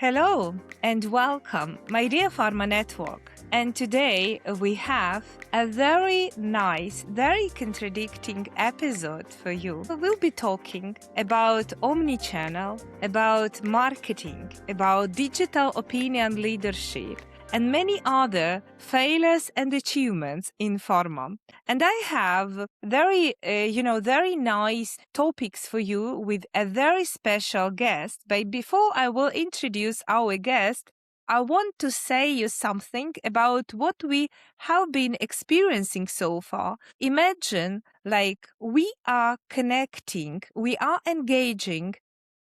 Hello and welcome, my dear Pharma Network. And today we have a very nice, very contradicting episode for you. We'll be talking about omnichannel, about marketing, about digital opinion leadership, and many other failures and achievements in pharma. And I have very nice topics for you with a very special guest. But before I will introduce our guest, I want to say you something about what we have been experiencing so far. Imagine we are connecting, we are engaging,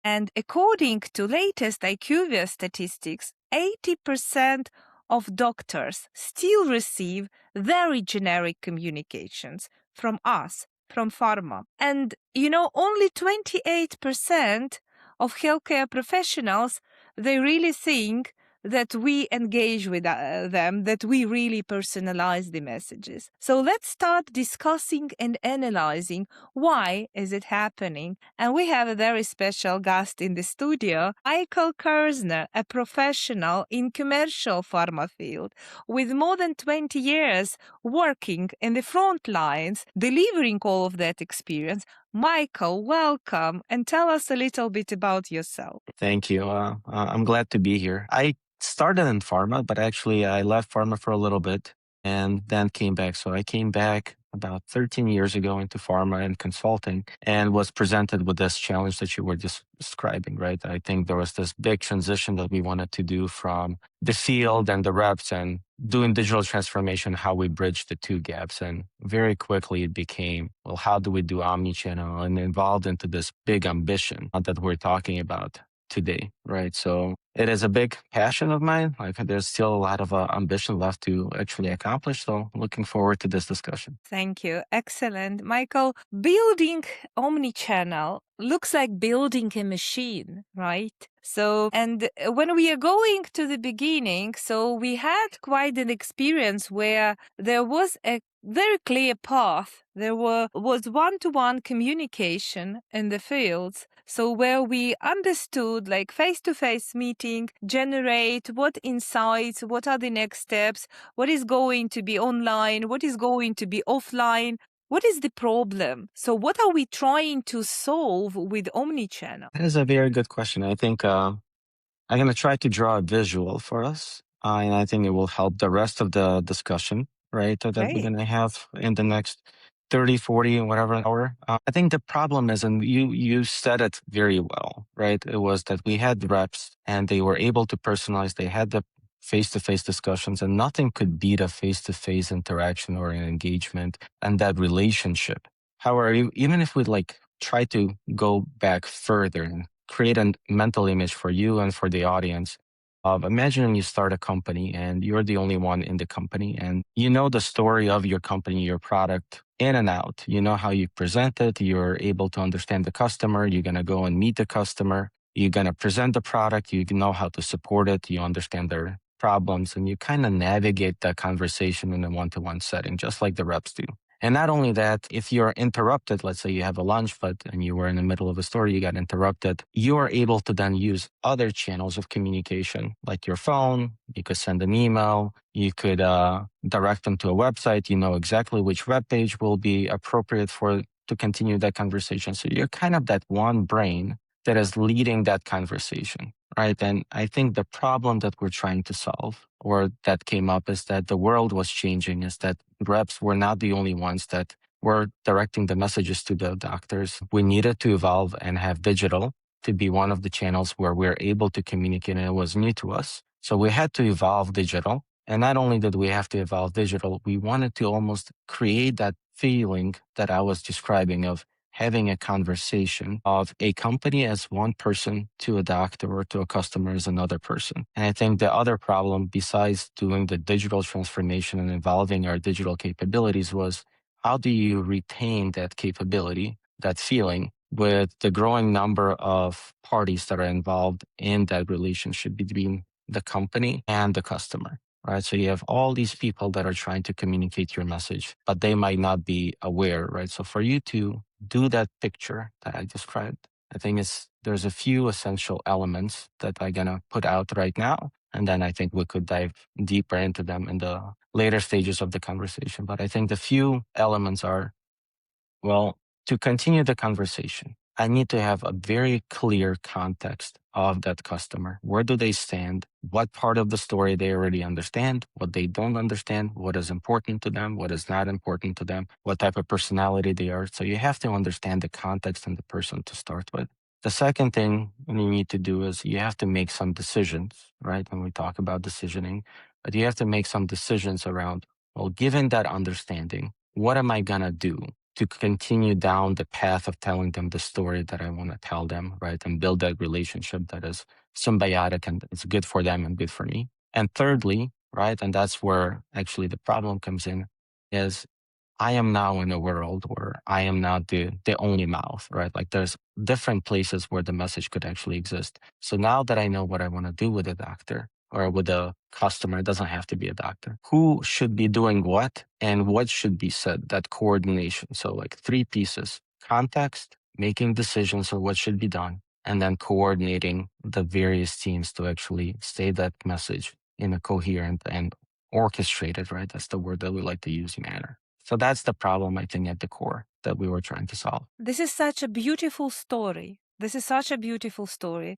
and according to latest IQVIA statistics, 80% of doctors still receive very generic communications from us, from pharma. And, only 28% of healthcare professionals, they really think that we engage with them, that we really personalize the messages. So let's start discussing and analyzing why is it happening. And we have a very special guest in the studio, Michael Kirzhner, a professional in commercial pharma field with more than 20 years working in the front lines, delivering all of that experience. Michael, welcome, and tell us a little bit about yourself. Thank you. I'm glad to be here. I started in pharma, but actually I left pharma for a little bit and then came back. So I came back about 13 years ago into pharma and consulting and was presented with this challenge that you were describing, right? I think there was this big transition that we wanted to do from the field and the reps and doing digital transformation, how we bridge the two gaps. And very quickly it became, well, how do we do omnichannel, and evolved into this big ambition that we're talking about today, right? So it is a big passion of mine. Like, there's still a lot of ambition left to actually accomplish. So looking forward to this discussion. Thank you. Excellent. Michael, building omnichannel looks like building a machine, right? So, and when we are going to the beginning, so we had quite an experience where there was a very clear path. There was one-to-one communication in the fields. So where we understood, like, face-to-face meeting, generate what insights, what are the next steps, what is going to be online, what is going to be offline, what is the problem? So what are we trying to solve with omnichannel? That is a very good question. I think I'm going to try to draw a visual for us, and I think it will help the rest of the discussion, right, that we're going to have in the next 30, 40, whatever hour. I think the problem is, and you said it very well, right? It was that we had reps and they were able to personalize. They had the face-to-face discussions, and nothing could beat a face-to-face interaction or an engagement and that relationship. However, even if we try to go back further and create a mental image for you and for the audience, imagine you start a company and you're the only one in the company, and you know the story of your company, your product in and out. You know how you present it. You're able to understand the customer. You're going to go and meet the customer. You're going to present the product. You know how to support it. You understand their problems, and you kind of navigate that conversation in a one-to-one setting, just like the reps do. And not only that, if you're interrupted, let's say you have a lunch, and you were in the middle of a story, you got interrupted, you are able to then use other channels of communication, like your phone. You could send an email. You could direct them to a website. You know exactly which web page will be appropriate to continue that conversation. So you're kind of that one brain that is leading that conversation, right? And I think the problem that we're trying to solve, or that came up, is that the world was changing, is that reps were not the only ones that were directing the messages to the doctors. We needed to evolve and have digital to be one of the channels where we're able to communicate, and it was new to us. So we had to evolve digital. And not only did we have to evolve digital, we wanted to almost create that feeling that I was describing of having a conversation of a company as one person to a doctor or to a customer as another person. And I think the other problem, besides doing the digital transformation and evolving our digital capabilities, was how do you retain that capability, that feeling, with the growing number of parties that are involved in that relationship between the company and the customer, right? So you have all these people that are trying to communicate your message, but they might not be aware, right? So for you to do that picture that I described I think there's a few essential elements that I'm gonna put out right now, and then I think we could dive deeper into them in the later stages of the conversation. But I think the few elements are, well, to continue the conversation, I need to have a very clear context of that customer. Where do they stand? What part of the story they already understand? What they don't understand? What is important to them? What is not important to them? What type of personality they are? So you have to understand the context and the person to start with. The second thing you need to do is you have to make some decisions, right? When we talk about decisioning, but you have to make some decisions around, well, given that understanding, what am I going to do to continue down the path of telling them the story that I want to tell them, right? And build that relationship that is symbiotic and it's good for them and good for me. And thirdly, right, and that's where actually the problem comes in, is I am now in a world where I am not the only mouth, right? Like there's different places where the message could actually exist. So now that I know what I want to do with a doctor or with a customer, it doesn't have to be a doctor. Who should be doing what and what should be said, that coordination. So like 3 pieces: context, making decisions on what should be done, and then coordinating the various teams to actually say that message in a coherent and orchestrated, right? That's the word that we like to use, manner. So that's the problem, I think, at the core that we were trying to solve. This is such a beautiful story. This is such a beautiful story.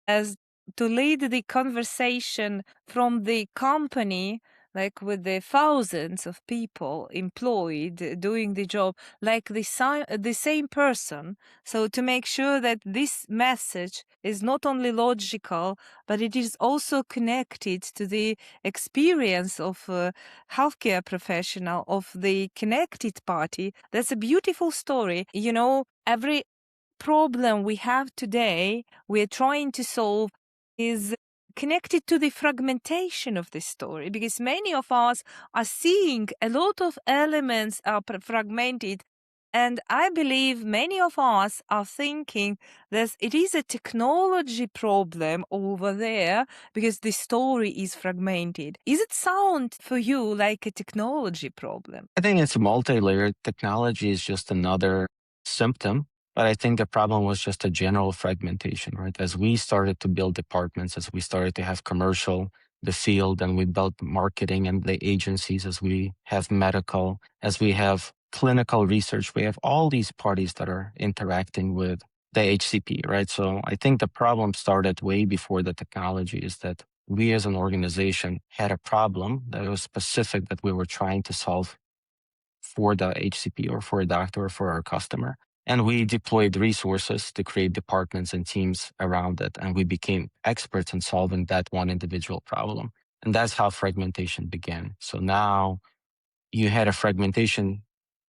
As to lead the conversation from the company, like with the thousands of people employed doing the job, like the same person. So to make sure that this message is not only logical, but it is also connected to the experience of a healthcare professional, of the connected party. That's a beautiful story. You know, every problem we have today, we're trying to solve, is connected to the fragmentation of this story, because many of us are seeing a lot of elements are fragmented. And I believe many of us are thinking that it is a technology problem over there because the story is fragmented. Is it sound for you like a technology problem? I think it's multi-layered. Technology is just another symptom, but I think the problem was just a general fragmentation, right? As we started to build departments, as we started to have commercial, the field, and we built marketing and the agencies, as we have medical, as we have clinical research, we have all these parties that are interacting with the HCP, right? So I think the problem started way before the technology, is that we as an organization had a problem that was specific that we were trying to solve for the HCP or for a doctor or for our customer. And we deployed resources to create departments and teams around it. And we became experts in solving that one individual problem. And that's how fragmentation began. So now you had a fragmentation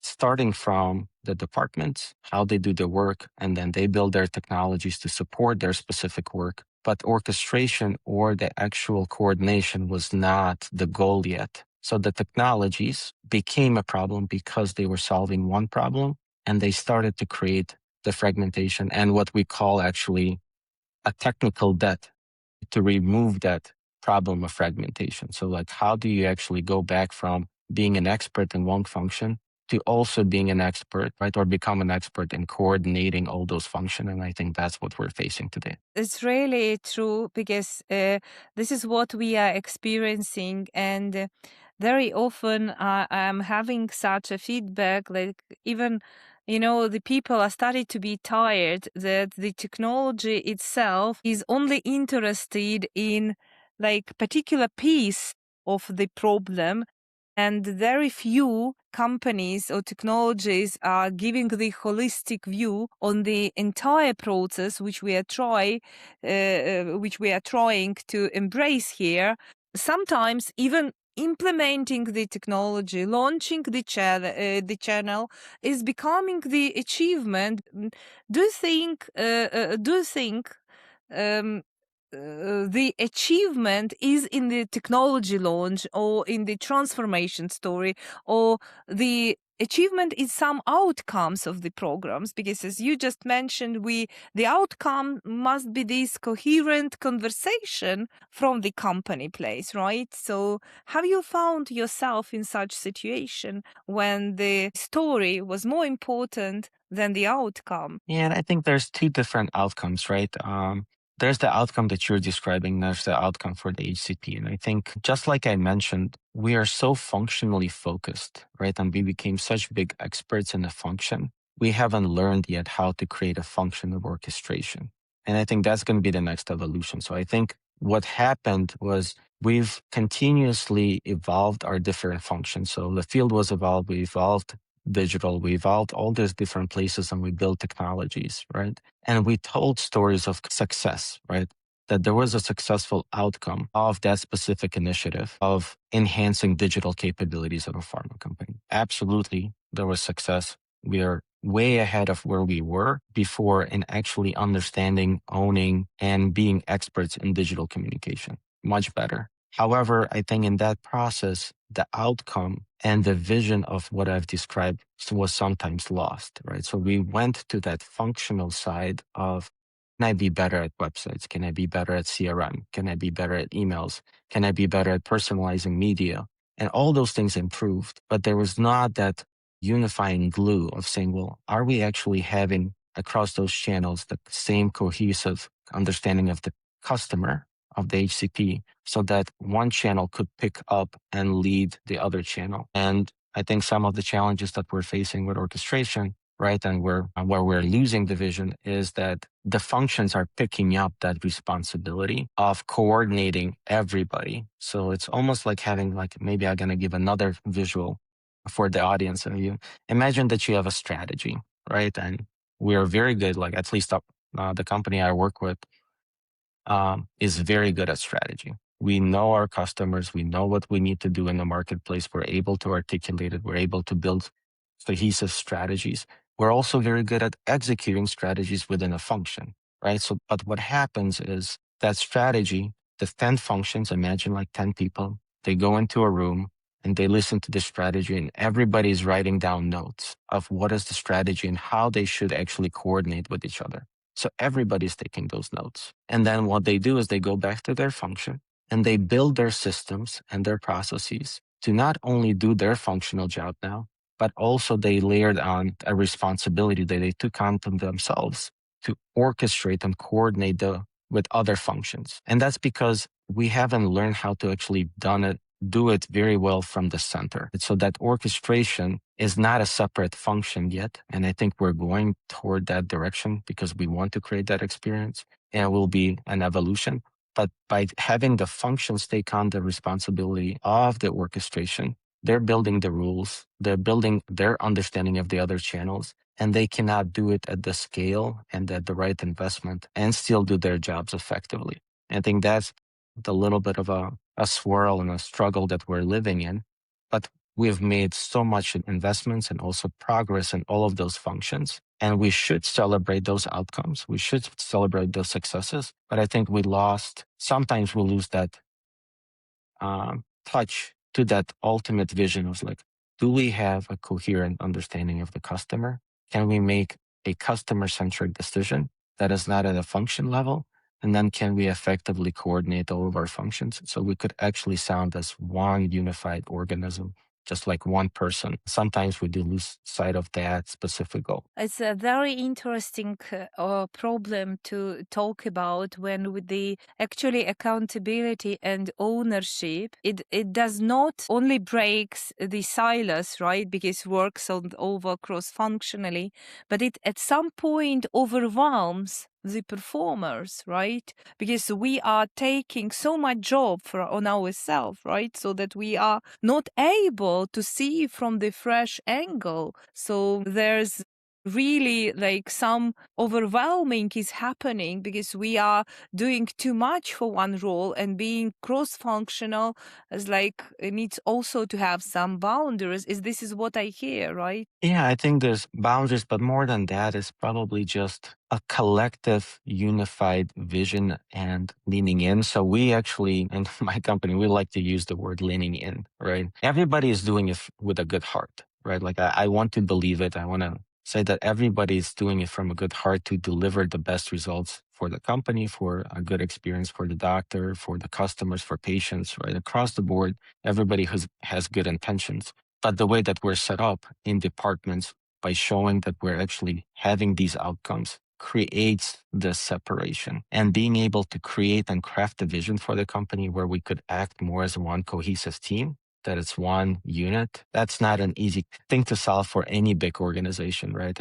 starting from the departments, how they do their work, and then they build their technologies to support their specific work. But orchestration or the actual coordination was not the goal yet. So the technologies became a problem because they were solving one problem, and they started to create the fragmentation and what we call actually a technical debt to remove that problem of fragmentation. So like, how do you actually go back from being an expert in one function to also being an expert, right? Or become an expert in coordinating all those functions. And I think that's what we're facing today. It's really true, because this is what we are experiencing. And very often I'm having such a feedback, like even, you know, the people are starting to be tired that the technology itself is only interested in like particular piece of the problem, and very few companies or technologies are giving the holistic view on the entire process, which we are trying to embrace here. Sometimes even implementing the technology, launching the channel is becoming the achievement. Do you think? the achievement is in the technology launch or in the transformation story, or the achievement is some outcomes of the programs, because as you just mentioned, the outcome must be this coherent conversation from the company place, right? So have you found yourself in such situation when the story was more important than the outcome? Yeah, and I think there's two different outcomes, right? There's the outcome that you're describing, there's the outcome for the HCP. And I think, just like I mentioned, we are so functionally focused, right? And we became such big experts in the function. We haven't learned yet how to create a function of orchestration. And I think that's going to be the next evolution. So I think what happened was we've continuously evolved our different functions. So the field was evolved, we evolved digital, we evolved all these different places, and we built technologies, right? And we told stories of success, right? That there was a successful outcome of that specific initiative of enhancing digital capabilities of a pharma company. Absolutely, there was success. We are way ahead of where we were before in actually understanding, owning, and being experts in digital communication. Much better. However, I think in that process, the outcome and the vision of what I've described was sometimes lost, right? So we went to that functional side of, can I be better at websites? Can I be better at CRM? Can I be better at emails? Can I be better at personalizing media? And all those things improved, but there was not that unifying glue of saying, well, are we actually having across those channels the same cohesive understanding of the customer, of the HCP, so that one channel could pick up and lead the other channel? And I think some of the challenges that we're facing with orchestration, right, and where we're losing the vision, is that the functions are picking up that responsibility of coordinating everybody. So it's almost like having, like, maybe I'm going to give another visual for the audience. And you imagine that you have a strategy, right? And we are very good, like at least the company I work with is very good at strategy. We know our customers. We know what we need to do in the marketplace. We're able to articulate it. We're able to build cohesive strategies. We're also very good at executing strategies within a function, right? So, but what happens is that strategy, the 10 functions, imagine like 10 people, they go into a room and they listen to the strategy, and everybody's writing down notes of what is the strategy and how they should actually coordinate with each other. So everybody's taking those notes. And then what they do is they go back to their function and they build their systems and their processes to not only do their functional job now, but also they layered on a responsibility that they took on themselves to orchestrate and coordinate with other functions. And that's because we haven't learned how to actually do it very well from the center. So that orchestration is not a separate function yet. And I think we're going toward that direction because we want to create that experience, and it will be an evolution. But by having the functions take on the responsibility of the orchestration, they're building the rules, they're building their understanding of the other channels, and they cannot do it at the scale and at the right investment and still do their jobs effectively. I think that's a little bit of a swirl and a struggle that we're living in. But we've made so much investments and also progress in all of those functions. And we should celebrate those outcomes. We should celebrate those successes. But I think sometimes we lose that touch to that ultimate vision of like, do we have a coherent understanding of the customer? Can we make a customer-centric decision that is not at a function level? And then can we effectively coordinate all of our functions so we could actually sound as one unified organism, just like one person? Sometimes we do lose sight of that specific goal. It's a very interesting problem to talk about when with the actually accountability and ownership, it does not only breaks the silos, right? Because works on over cross-functionally, but it at some point overwhelms the performers, right? Because we are taking so much job on ourselves, right? So that we are not able to see from the fresh angle. So there's really like some overwhelming is happening because we are doing too much for one role, and being cross-functional is like it needs also to have some boundaries. This is what I hear, right? Yeah, I think there's boundaries, but more than that is probably just a collective unified vision and leaning in. So we actually, in my company, we like to use the word leaning in, right? Everybody is doing it with a good heart, right? Like I want to believe it. I want to say that everybody is doing it from a good heart to deliver the best results for the company, for a good experience for the doctor, for the customers, for patients, right? Across the board, everybody has good intentions. But the way that we're set up in departments by showing that we're actually having these outcomes creates the separation, and being able to create and craft a vision for the company where we could act more as one cohesive team, that it's one unit. That's not an easy thing to solve for any big organization, right?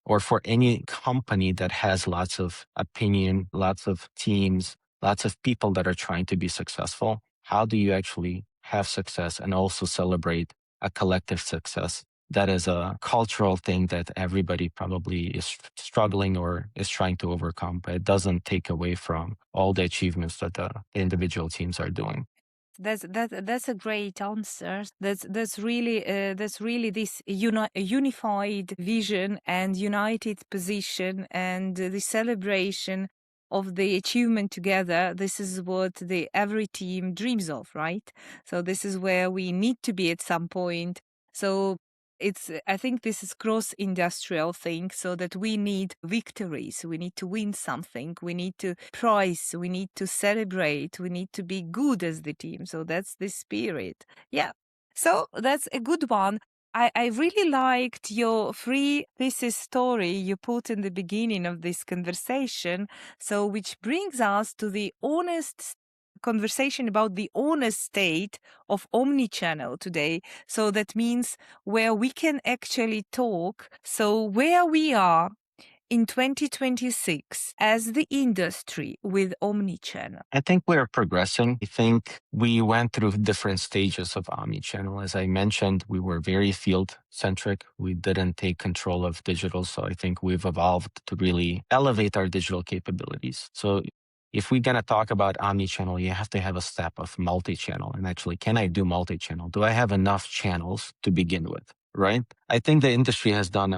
Or for any company that has lots of opinion, lots of teams, lots of people that are trying to be successful. How do you actually have success and also celebrate a collective success? That is a cultural thing that everybody probably is struggling or is trying to overcome, but it doesn't take away from all the achievements that the individual teams are doing. That's a great answer. That's really this unified vision and united position and the celebration of the achievement together. This is what every team dreams of, right? So this is where we need to be at some point. So I think this is cross-industrial thing, so that we need victories. We need to win something. We need to prize. We need to celebrate. We need to be good as the team. So that's the spirit. Yeah. So that's a good one. I really liked your free thesis story you put in the beginning of this conversation. So which brings us to the honest conversation about the honest state of omnichannel today. So that means where we can actually talk. So where we are in 2026 as the industry with omnichannel. I think we're progressing. I think we went through different stages of omnichannel. As I mentioned, we were very field centric. We didn't take control of digital. So I think we've evolved to really elevate our digital capabilities. So if we're going to talk about omnichannel, you have to have a step of multi-channel. And actually, can I do multi-channel? Do I have enough channels to begin with? Right? I think the industry has done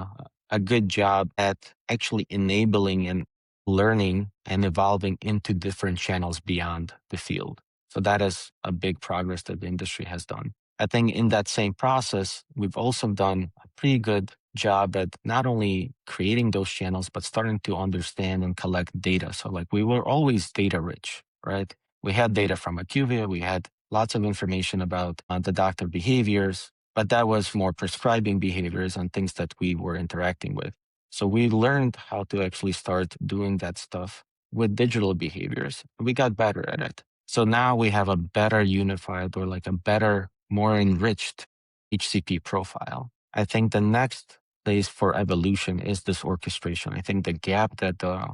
a good job at actually enabling and learning and evolving into different channels beyond the field. So that is a big progress that the industry has done. I think in that same process, we've also done a pretty good job at not only creating those channels, but starting to understand and collect data. So like we were always data rich, right? We had data from IQVIA. We had lots of information about the doctor behaviors, but that was more prescribing behaviors and things that we were interacting with. So we learned how to actually start doing that stuff with digital behaviors. We got better at it. So now we have a better unified or like a better, more enriched HCP profile. I think the next place for evolution is this orchestration. I think the gap that the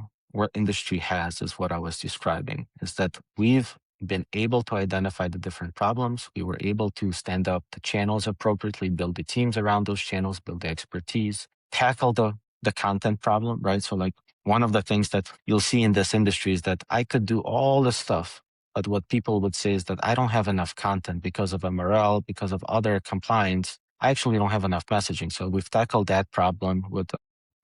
industry has is what I was describing, is that we've been able to identify the different problems. We were able to stand up the channels appropriately, build the teams around those channels, build the expertise, tackle the content problem, right? So like one of the things that you'll see in this industry is that I could do all the stuff, but what people would say is that I don't have enough content because of MRL, because of other compliance. I actually don't have enough messaging. So we've tackled that problem with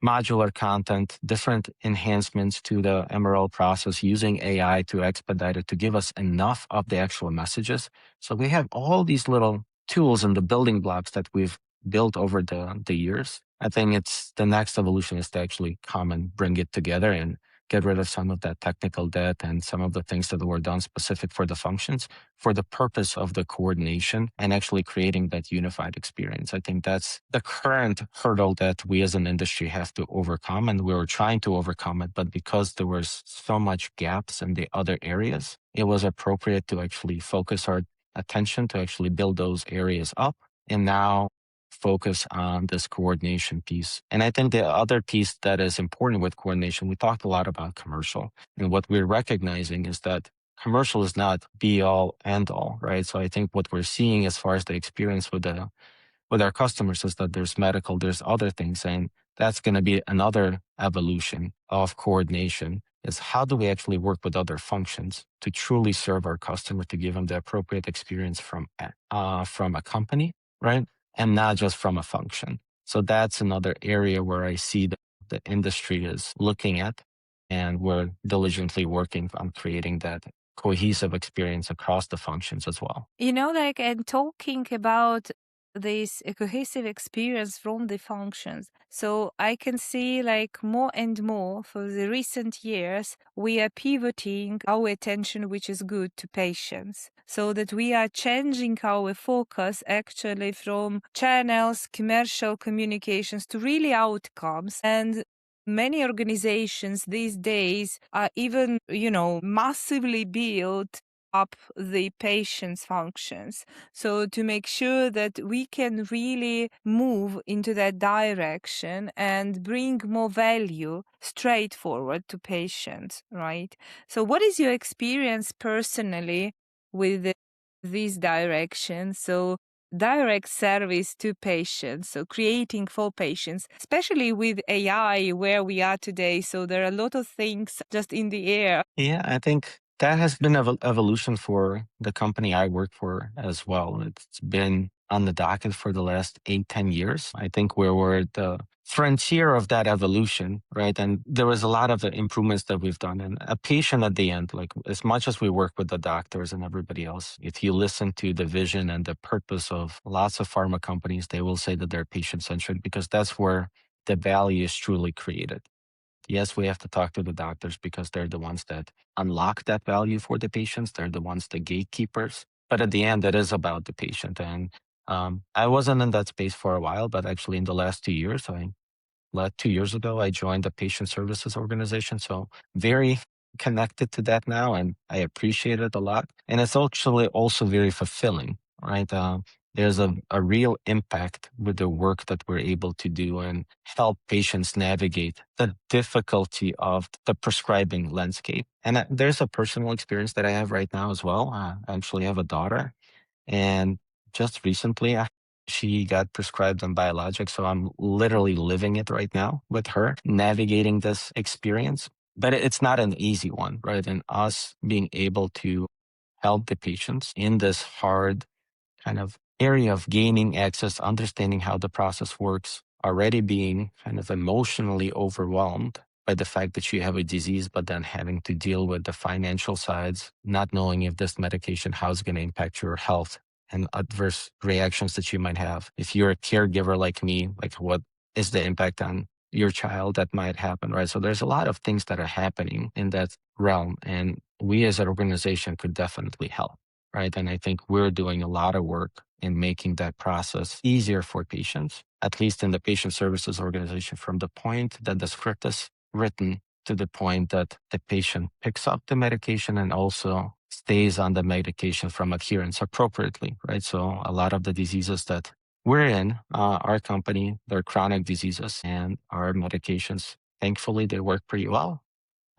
modular content, different enhancements to the MRL process using AI to expedite it, to give us enough of the actual messages. So we have all these little tools and the building blocks that we've built over the years. I think it's the next evolution is to actually come and bring it together and get rid of some of that technical debt and some of the things that were done specific for the functions for the purpose of the coordination and actually creating that unified experience. I think that's the current hurdle that we as an industry have to overcome, and we were trying to overcome it. But because there was so much gaps in the other areas, it was appropriate to actually focus our attention to actually build those areas up. And now focus on this coordination piece. And I think the other piece that is important with coordination, we talked a lot about commercial. And what we're recognizing is that commercial is not be all end all, right? So I think what we're seeing as far as the experience with our customers is that there's medical, there's other things. And that's going to be another evolution of coordination, is how do we actually work with other functions to truly serve our customer, to give them the appropriate experience from a company, right? And not just from a function. So that's another area where I see the industry is looking at, and we're diligently working on creating that cohesive experience across the functions as well. And talking about this cohesive experience from the functions. So I can see more and more for the recent years, we are pivoting our attention, which is good, to patients, so that we are changing our focus actually from channels, commercial communications to really outcomes. And many organizations these days are even, massively built up the patient's functions. So to make sure that we can really move into that direction and bring more value straightforward to patients, right? So what is your experience personally with this direction? So direct service to patients, so creating for patients, especially with AI where we are today. So there are a lot of things just in the air. Yeah, I think that has been evolution for the company I work for as well. It's been on the docket for the last 8-10 years. I think we're at the frontier of that evolution, right? And there was a lot of improvements that we've done. And a patient at the end, like as much as we work with the doctors and everybody else, if you listen to the vision and the purpose of lots of pharma companies, they will say that they're patient-centric, because that's where the value is truly created. Yes, we have to talk to the doctors because they're the ones that unlock that value for the patients. They're the ones, the gatekeepers. But at the end, it is about the patient. And I wasn't in that space for a while, but actually in the last 2 years, 2 years ago, I joined the patient services organization. So very connected to that now, and I appreciate it a lot. And it's actually also very fulfilling, right? There's a real impact with the work that we're able to do and help patients navigate the difficulty of the prescribing landscape. And there's a personal experience that I have right now as well. I actually have a daughter, and just recently, she got prescribed on biologics. So I'm literally living it right now with her, navigating this experience. But it's not an easy one, right? And us being able to help the patients in this hard kind of area of gaining access, understanding how the process works, already being kind of emotionally overwhelmed by the fact that you have a disease, but then having to deal with the financial sides, not knowing if this medication, how it's going to impact your health and adverse reactions that you might have. If you're a caregiver like me, like what is the impact on your child that might happen, right? So there's a lot of things that are happening in that realm, and we as an organization could definitely help, right? And I think we're doing a lot of work in making that process easier for patients, at least in the patient services organization, from the point that the script is written to the point that the patient picks up the medication and also stays on the medication from adherence appropriately, right? So a lot of the diseases that we're in, our company, they're chronic diseases, and our medications, thankfully, they work pretty well.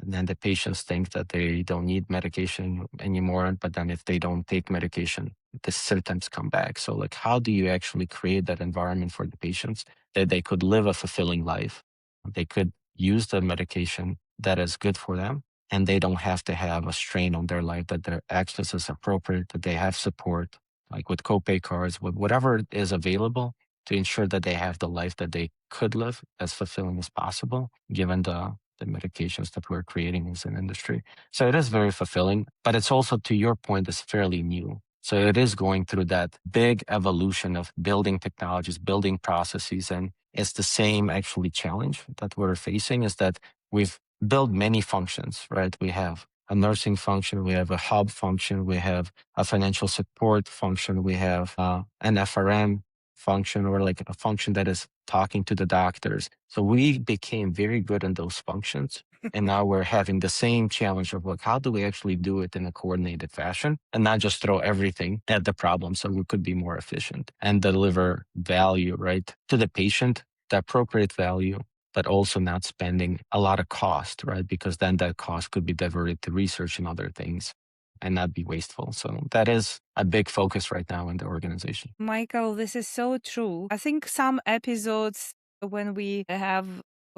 And then the patients think that they don't need medication anymore. But then if they don't take medication, the symptoms come back. So like, how do you actually create that environment for the patients that they could live a fulfilling life? They could use the medication that is good for them, and they don't have to have a strain on their life, that their access is appropriate, that they have support, like with copay cards, with whatever is available to ensure that they have the life that they could live as fulfilling as possible, given the medications that we're creating as an industry. So it is very fulfilling, but it's also, to your point, is fairly new. So it is going through that big evolution of building technologies, building processes. And it's the same actually challenge that we're facing, is that we've built many functions, right? We have a nursing function, we have a hub function, we have a financial support function, we have an FRM function, or like a function that is talking to the doctors. So we became very good in those functions. And now we're having the same challenge of like, how do we actually do it in a coordinated fashion and not just throw everything at the problem, so we could be more efficient and deliver value, right, to the patient, the appropriate value, but also not spending a lot of cost, right? Because then that cost could be diverted to research and other things and not be wasteful. So that is a big focus right now in the organization. Michael, this is so true. I think some episodes when we have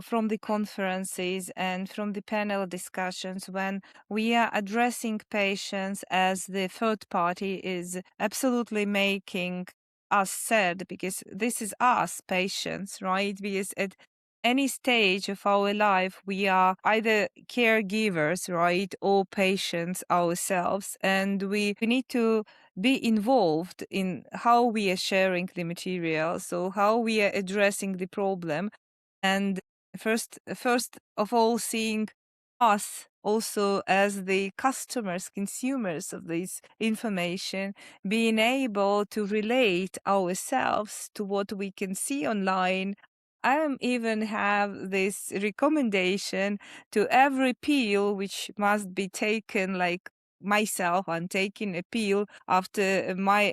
from the conferences and from the panel discussions, when we are addressing patients as the third party, is absolutely making us sad, because this is us patients, right? Because at any stage of our life, we are either caregivers, right, or patients ourselves, and we need to be involved in how we are sharing the material, so how we are addressing the problem, and first of all, seeing us also as the customers, consumers of this information, being able to relate ourselves to what we can see online. I even have this recommendation to every pill which must be taken, like myself, I'm taking a pill after my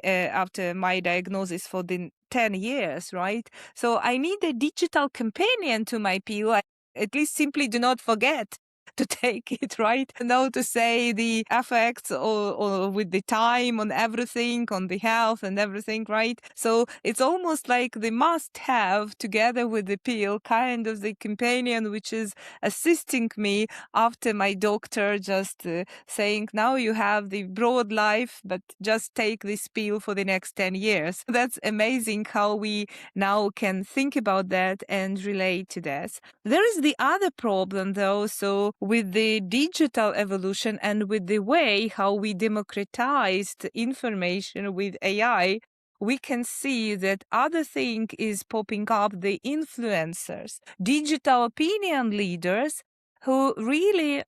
diagnosis for the 10 years, right? So I need a digital companion to my pill. I at least simply do not forget to take it, right? Know to say the effects or with the time on everything, on the health and everything, right? So it's almost like the must have together with the pill, kind of the companion which is assisting me after my doctor just saying, now you have the broad life, but just take this pill for the next 10 years. That's amazing how we now can think about that and relate to that. There is the other problem, though, so with the digital evolution and with the way how we democratized information with AI, we can see that other thing is popping up, the influencers, digital opinion leaders who really,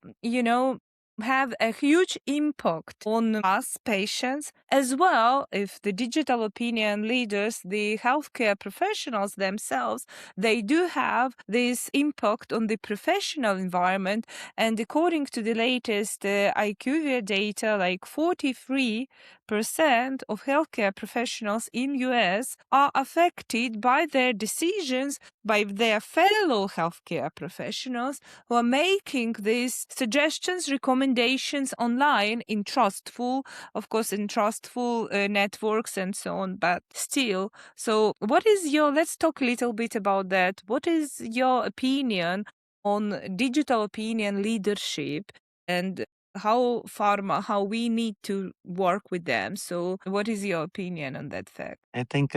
have a huge impact on us patients as well. If the digital opinion leaders, the healthcare professionals themselves, they do have this impact on the professional environment. And according to the latest IQVIA data, like 43% of healthcare professionals in US are affected by their decisions by their fellow healthcare professionals who are making these suggestions, recommendations online in trustful networks and so on, but still. So let's talk a little bit about that. What is your opinion on digital opinion leadership and how we need to work with them? So what is your opinion on that fact? I think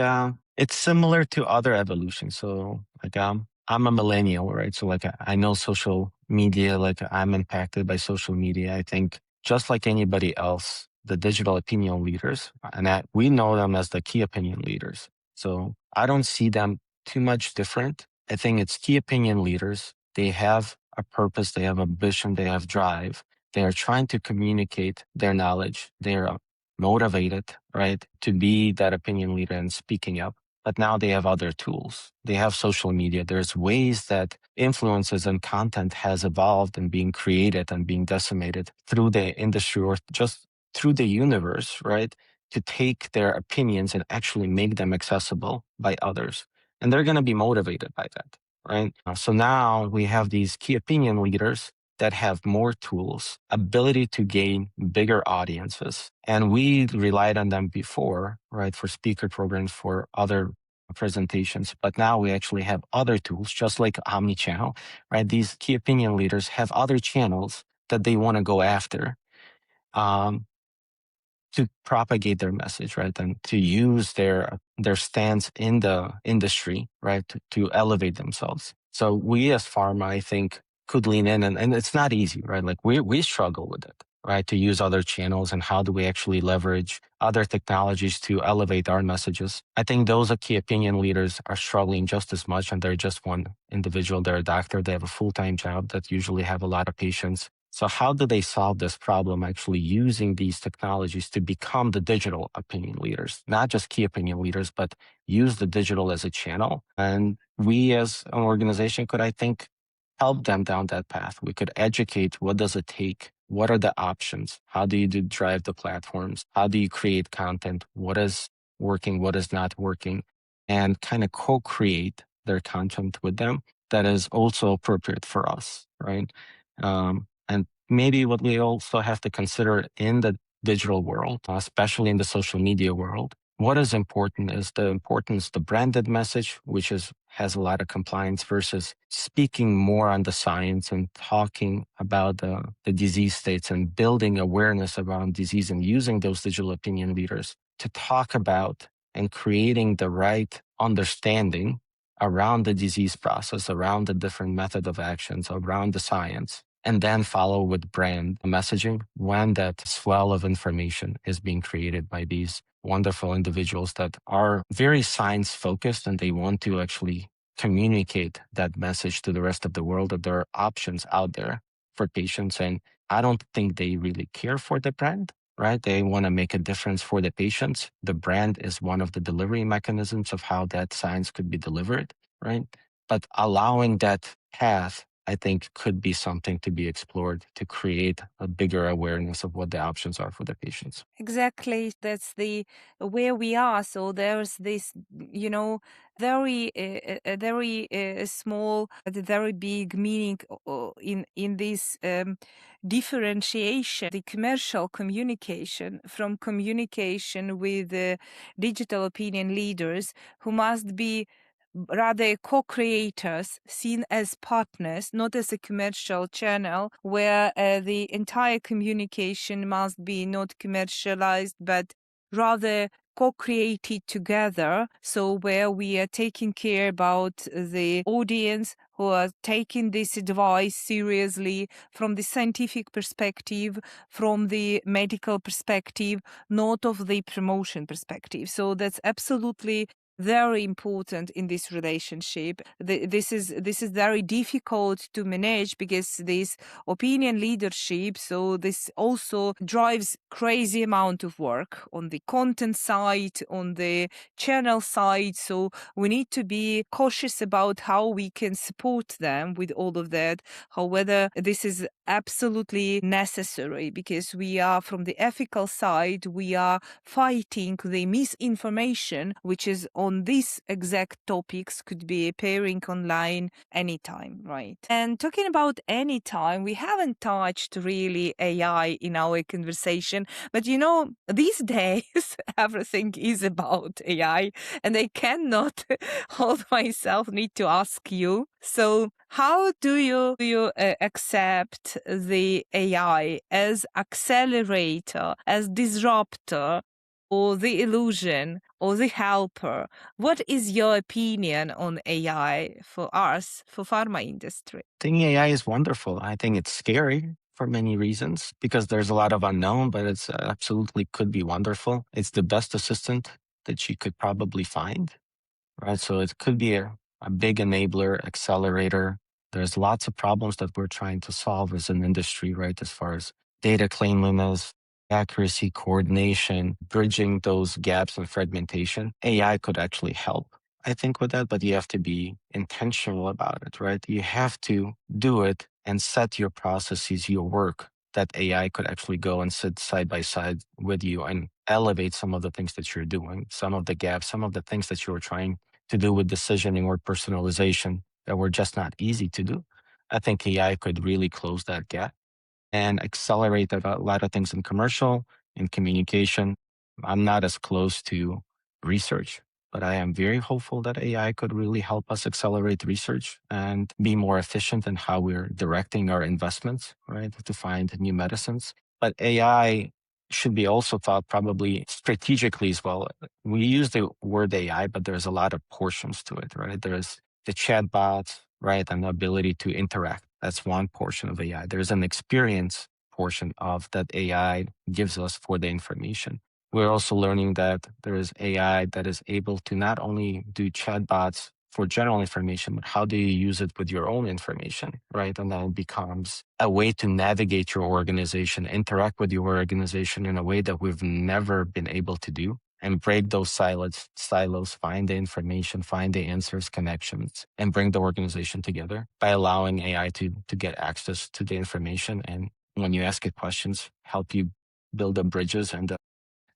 it's similar to other evolutions. So like I'm a millennial, right? So like I know social media, like I'm impacted by social media. I think just like anybody else, the digital opinion leaders, and that we know them as the key opinion leaders. So I don't see them too much different. I think it's key opinion leaders. They have a purpose, they have a vision, they have drive. They are trying to communicate their knowledge. They are motivated, right, to be that opinion leader and speaking up. But now they have other tools. They have social media. There's ways that influences and content has evolved and being created and being decimated through the industry or just through the universe, right, to take their opinions and actually make them accessible by others. And they're going to be motivated by that, right? So now we have these key opinion leaders that have more tools, ability to gain bigger audiences. And we relied on them before, right, for speaker programs, for other presentations. But now we actually have other tools, just like Omnichannel, right? These key opinion leaders have other channels that they want to go after. To propagate their message, right, and to use their stance in the industry, right, to elevate themselves. So we as pharma, I think, could lean in, and it's not easy, right? Like we struggle with it, right, to use other channels, and how do we actually leverage other technologies to elevate our messages? I think those are key opinion leaders are struggling just as much, and they're just one individual. They're a doctor. They have a full-time job that usually have a lot of patients. So how do they solve this problem actually using these technologies to become the digital opinion leaders, not just key opinion leaders, but use the digital as a channel? And we as an organization could, I think, help them down that path. We could educate what does it take? What are the options? How do you drive the platforms? How do you create content? What is working? What is not working? And kind of co-create their content with them that is also appropriate for us, right? And maybe what we also have to consider in the digital world, especially in the social media world, what is important is the branded message, which has a lot of compliance, versus speaking more on the science and talking about the disease states and building awareness around disease and using those digital opinion leaders to talk about and creating the right understanding around the disease process, around the different method of actions, around the science, and then follow with brand messaging when that swell of information is being created by these wonderful individuals that are very science focused, and they want to actually communicate that message to the rest of the world that there are options out there for patients. And I don't think they really care for the brand, right? They want to make a difference for the patients. The brand is one of the delivery mechanisms of how that science could be delivered, right? But allowing that path, I think, could be something to be explored to create a bigger awareness of what the options are for the patients. Exactly. That's the where we are. So there's this, very, very small, but very big meaning in this differentiation, the commercial communication from communication with digital opinion leaders who must be rather co-creators, seen as partners, not as a commercial channel where the entire communication must be not commercialized, but rather co-created together. So where we are taking care about the audience who are taking this advice seriously from the scientific perspective, from the medical perspective, not of the promotion perspective. So that's absolutely very important in this relationship. This is very difficult to manage because this opinion leadership, so this also drives crazy amount of work on the content side, on the channel side. So we need to be cautious about how we can support them with all of that. However, this is absolutely necessary because we are, from the ethical side, we are fighting the misinformation which is on these exact topics could be appearing online anytime, right? And talking about anytime, we haven't touched really AI in our conversation, but these days everything is about AI, and I cannot hold myself, need to ask you. So how do you accept the AI as accelerator, as disruptor, or the illusion, or the helper? What is your opinion on AI for us, for pharma industry? I think AI is wonderful. I think it's scary for many reasons because there's a lot of unknown, but it's absolutely could be wonderful. It's the best assistant that you could probably find, right? So it could be a big enabler, accelerator. There's lots of problems that we're trying to solve as an industry, right? As far as data cleanliness, accuracy, coordination, bridging those gaps and fragmentation. AI could actually help, I think, with that, but you have to be intentional about it, right? You have to do it and set your processes, your work, that AI could actually go and sit side by side with you and elevate some of the things that you're doing, some of the gaps, some of the things that you were trying to do with decisioning or personalization that were just not easy to do. I think AI could really close that gap and accelerate a lot of things in commercial, in communication. I'm not as close to research, but I am very hopeful that AI could really help us accelerate research and be more efficient in how we're directing our investments, right, to find new medicines. But AI should be also thought probably strategically as well. We use the word AI, but there's a lot of portions to it, right? There's the chatbots, right, and the ability to interact. That's one portion of AI. There's an experience portion of that AI gives us for the information. We're also learning that there is AI that is able to not only do chatbots for general information, but how do you use it with your own information, right? And then it becomes a way to navigate your organization, interact with your organization in a way that we've never been able to do, and break those silos, find the information, find the answers, connections, and bring the organization together by allowing AI to get access to the information. And when you ask it questions, help you build the bridges and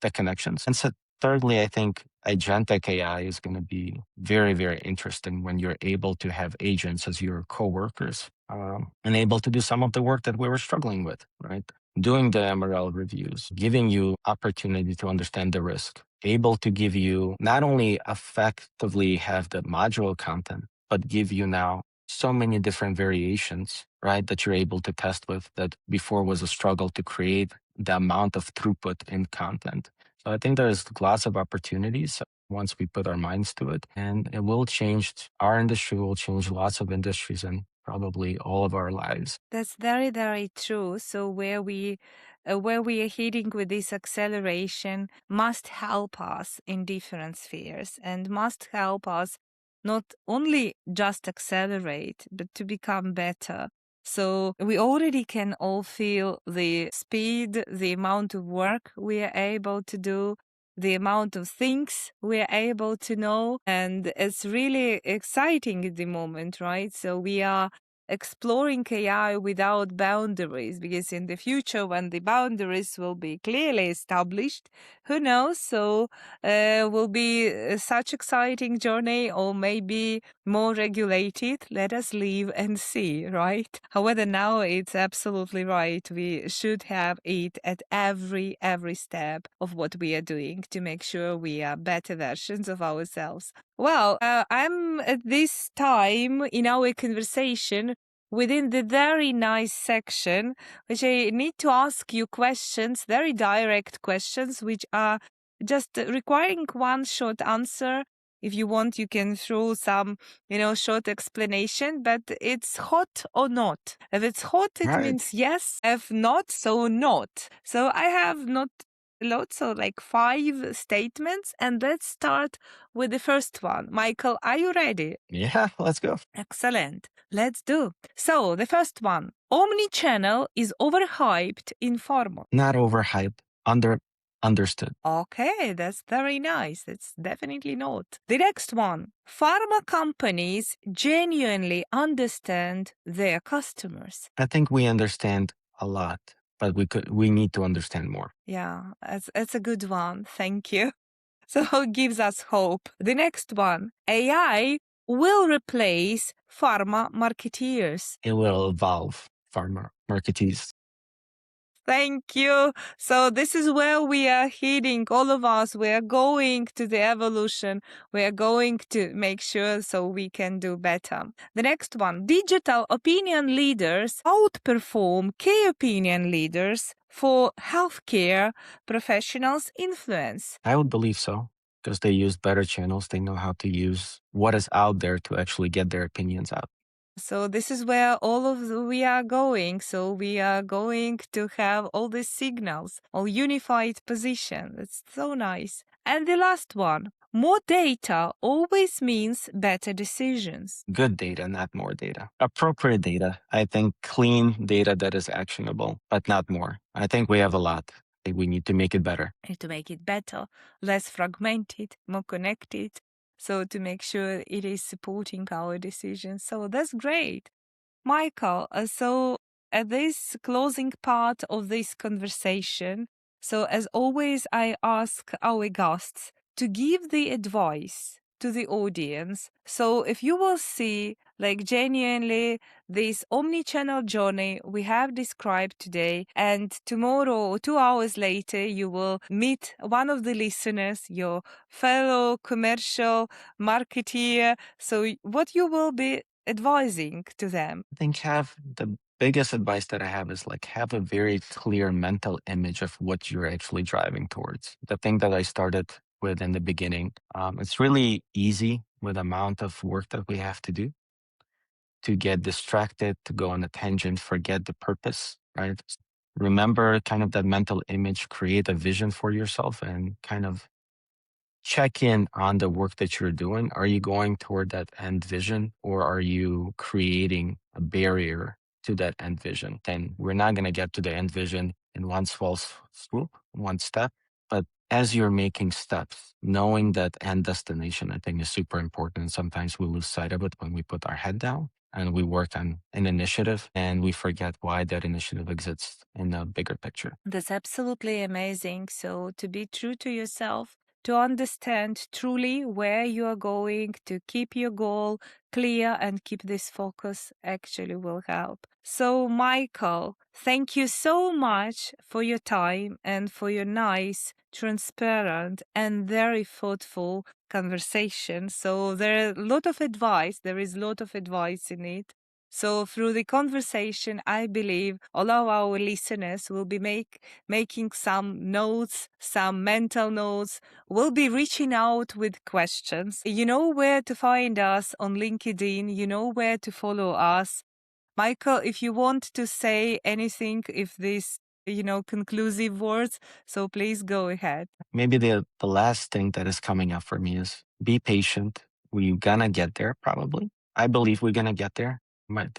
the connections. And so thirdly, I think agentic AI is going to be very, very interesting when you're able to have agents as your coworkers and able to do some of the work that we were struggling with, right? Doing the MRL reviews, giving you opportunity to understand the risk, able to give you not only effectively have the module content, but give you now so many different variations, right, that you're able to test with that before was a struggle to create the amount of throughput in content. So I think there's lots of opportunities once we put our minds to it, and it will change our industry, will change lots of industries and probably all of our lives. That's very, very true. So where we are heading with this acceleration must help us in different spheres and must help us not only just accelerate, but to become better. So we already can all feel the speed, the amount of work we are able to do, the amount of things we are able to know. And it's really exciting at the moment, right? So we are exploring AI without boundaries, because in the future, when the boundaries will be clearly established, who knows? So will be such exciting journey, or maybe more regulated. Let us live and see, right? However, now it's absolutely right. We should have it at every step of what we are doing to make sure we are better versions of ourselves. Well, I'm at this time in our conversation within the very nice section, which I need to ask you questions, very direct questions, which are just requiring one short answer. If you want, you can throw some, short explanation, but it's hot or not. If it's hot, it Right. means yes. If not, so not. So I have not lots, so like 5 statements, and let's start with the first one. Michael, are you ready? Yeah, let's go. Excellent. Let's do. So the first one, Omnichannel is overhyped in pharma. Not overhyped, understood. Okay, that's very nice. It's definitely not. The next one, pharma companies genuinely understand their customers. I think we understand a lot, but we need to understand more. Yeah, that's a good one. Thank you. So it gives us hope. The next one, AI will replace pharma marketeers. It will evolve pharma marketees. Thank you. So this is where we are heading, all of us. We are going to the evolution. We are going to make sure so we can do better. The next one, digital opinion leaders outperform key opinion leaders for healthcare professionals' influence. I would believe so because they use better channels. They know how to use what is out there to actually get their opinions out. So this is where we are going. So we are going to have all these signals, all unified position. That's so nice. And the last one, more data always means better decisions. Good data, not more data. Appropriate data. I think clean data that is actionable, but not more. I think we have a lot. I think we need to make it better. And to make it better, less fragmented, more connected. So to make sure it is supporting our decisions. So that's great. Michael, so at this closing part of this conversation, so as always, I ask our guests to give the advice to the audience. So if you will see, like genuinely, this omni-channel journey we have described today, and tomorrow or 2 hours later, you will meet one of the listeners, your fellow commercial marketeer. So what you will be advising to them? I think have the biggest advice that I have is like have a very clear mental image of what you're actually driving towards. The thing that I started with in the beginning, it's really easy with the amount of work that we have to do to get distracted, to go on a tangent, forget the purpose, right? Remember kind of that mental image, create a vision for yourself and kind of check in on the work that you're doing. Are you going toward that end vision or are you creating a barrier to that end vision? Then we're not going to get to the end vision in one swell swoop, one step. But as you're making steps, knowing that end destination, I think is super important. Sometimes we lose sight of it when we put our head down and we work on an initiative and we forget why that initiative exists in the bigger picture. That's absolutely amazing. So to be true to yourself, to understand truly where you are going, to keep your goal, clear and keep this focus actually will help. So, Michael, thank you so much for your time and for your nice, transparent, and very thoughtful conversation. So there is a lot of advice in it. So through the conversation, I believe all of our listeners will be making some notes, some mental notes, will be reaching out with questions. You know where to find us on LinkedIn, you know where to follow us. Michael, if you want to say anything, if this, conclusive words, so please go ahead. Maybe the last thing that is coming up for me is be patient. We're gonna get there probably. I believe we're gonna get there.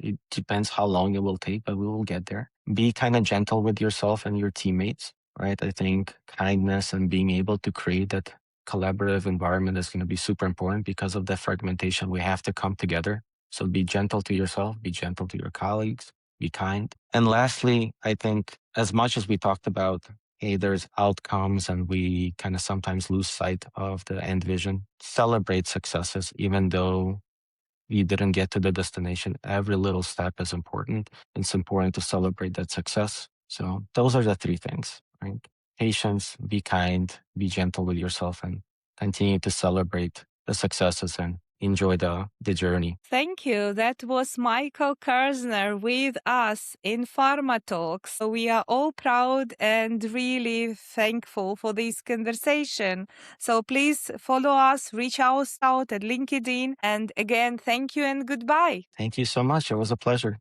It depends how long it will take, but we will get there. Be kind of gentle with yourself and your teammates, right? I think kindness and being able to create that collaborative environment is going to be super important because of the fragmentation. We have to come together. So be gentle to yourself, be gentle to your colleagues, be kind. And lastly, I think as much as we talked about, hey, there's outcomes and we kind of sometimes lose sight of the end vision, celebrate successes, even though you didn't get to the destination. Every little step is important. It's important to celebrate that success. So those are the three things, right? Patience, be kind, be gentle with yourself, and continue to celebrate the successes and enjoy the journey. Thank you. That was Michael Kirzhner with us in Pharma Talks. So we are all proud and really thankful for this conversation. So please follow us, reach out at LinkedIn. And again, thank you and goodbye. Thank you so much. It was a pleasure.